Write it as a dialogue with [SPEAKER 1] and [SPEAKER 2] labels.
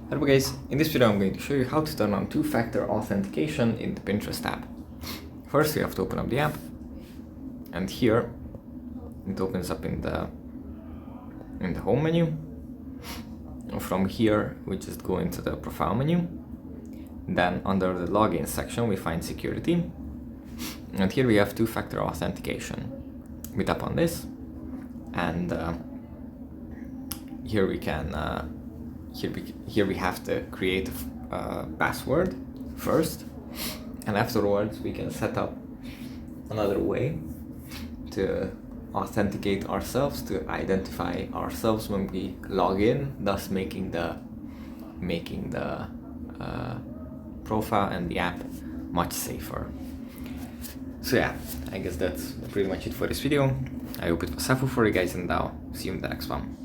[SPEAKER 1] Hello guys, in this video I'm going to show you how to turn on two-factor authentication in the Pinterest app. First we have to open up the app, and here it opens up in the home menu. From here we just go into the profile menu. Then under the login section we find security, and here we have two-factor authentication. We tap on this, and here we can here we have to create a password first, and afterwards we can set up another way to authenticate ourselves, to identify ourselves when we log in, thus making the profile and the app much safer. So yeah, I guess that's pretty much it for this video. I hope it was helpful for you guys, and I'll see you in the next one.